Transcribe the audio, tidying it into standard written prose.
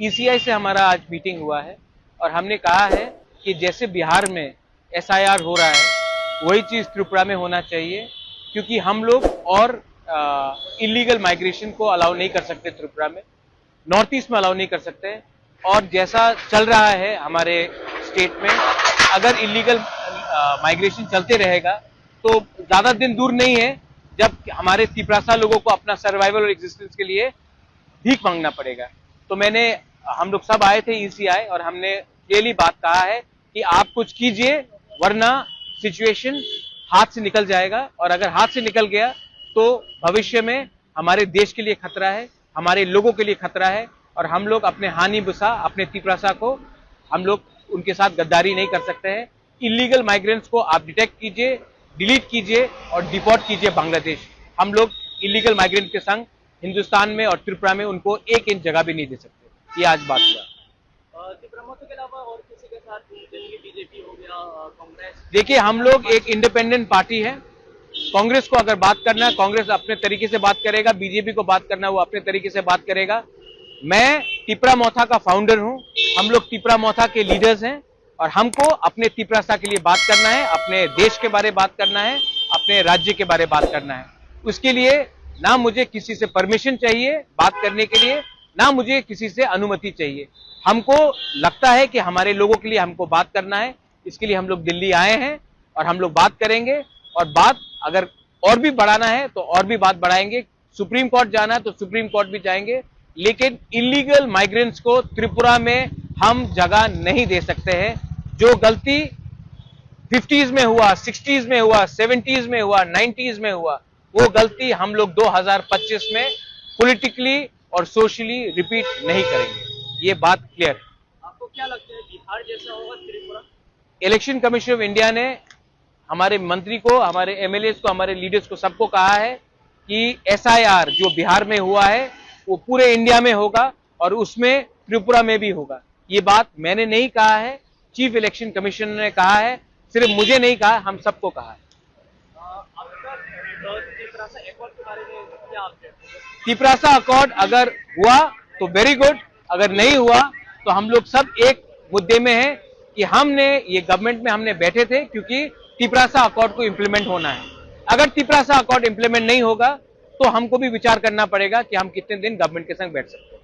ECI से हमारा आज मीटिंग हुआ है और हमने कहा है कि जैसे बिहार में एसआईआर हो रहा है वही चीज त्रिपुरा में होना चाहिए, क्योंकि हम लोग और इलीगल माइग्रेशन को अलाउ नहीं कर सकते त्रिपुरा में, नॉर्थ ईस्ट में अलाउ नहीं कर सकते। और जैसा चल रहा है हमारे स्टेट में, अगर इलीगल माइग्रेशन चलते रहेगा तो ज्यादा दिन दूर नहीं है जब हमारे तिपरासा लोगों को अपना सर्वाइवल और एग्जिस्टेंस के लिए भीख मांगना पड़ेगा। तो हम लोग सब आए थे ईसीआई और हमने क्लियरली बात कहा है कि आप कुछ कीजिए वरना सिचुएशन हाथ से निकल जाएगा, और अगर हाथ से निकल गया तो भविष्य में हमारे देश के लिए खतरा है, हमारे लोगों के लिए खतरा है, और हम लोग अपने हानि बुसा अपने तिपरासा को हम लोग उनके साथ गद्दारी नहीं कर सकते हैं। इलीगल माइग्रेंट्स को आप डिटेक्ट कीजिए, डिलीट कीजिए और डिपोर्ट कीजिए बांग्लादेश। हम लोग इलीगल माइग्रेंट के संग हिंदुस्तान में और त्रिपुरा में उनको 1 इंच जगह भी नहीं दे सकते। ये आज बात हुआ। त्रिपुरा के अलावा और किसी के साथ, जैसे कि बीजेपी हो गया, कांग्रेस? देखिए, हम लोग एक इंडिपेंडेंट पार्टी है। कांग्रेस को अगर बात करना है, कांग्रेस अपने तरीके से बात करेगा, बीजेपी को बात करना है वो अपने तरीके से बात करेगा। मैं तिपरा मोथा का फाउंडर हूं, हम लोग तिपरा मोथा के लीडर्स हैं और हमको अपने तिपरासा के लिए बात करना है, अपने देश के बारे में बात करना है, अपने राज्य के बारे में बात करना है। उसके लिए ना मुझे किसी से परमिशन चाहिए बात करने के लिए, ना मुझे किसी से अनुमति चाहिए। हमको लगता है कि हमारे लोगों के लिए हमको बात करना है, इसके लिए हम लोग दिल्ली आए हैं और हम लोग बात करेंगे, और बात अगर और भी बढ़ाना है तो और भी बात बढ़ाएंगे। सुप्रीम कोर्ट जाना है तो सुप्रीम कोर्ट भी जाएंगे, लेकिन इलीगल माइग्रेंट्स को त्रिपुरा में हम जगह नहीं दे सकते हैं। जो गलती 50s में हुआ, 60s में हुआ, 70s में हुआ, 90s में हुआ, वो गलती हम लोग 2025 में पॉलिटिकली और सोशली रिपीट नहीं करेंगे। ये बात क्लियर है। आपको क्या लगता है, बिहार जैसा होगा Tripura? Election commission of India ने हमारे मंत्री को, हमारे एमएलए को, हमारे लीडर्स को, सबको कहा है कि एसआईआर जो बिहार में हुआ है वो पूरे इंडिया में होगा और उसमें त्रिपुरा में भी होगा। ये बात मैंने नहीं कहा है, चीफ इलेक्शन कमीशन ने कहा है, सिर्फ मुझे नहीं कहा, हम सबको कहा है। तिपरासा अकॉर्ड अगर हुआ तो वेरी गुड, अगर नहीं हुआ तो हम लोग सब एक मुद्दे में हैं कि हमने ये गवर्नमेंट में हमने बैठे थे क्योंकि तिपरासा अकॉर्ड को इंप्लीमेंट होना है। अगर तिपरासा अकॉर्ड इंप्लीमेंट नहीं होगा तो हमको भी विचार करना पड़ेगा कि हम कितने दिन गवर्नमेंट के संग बैठ सकते हैं।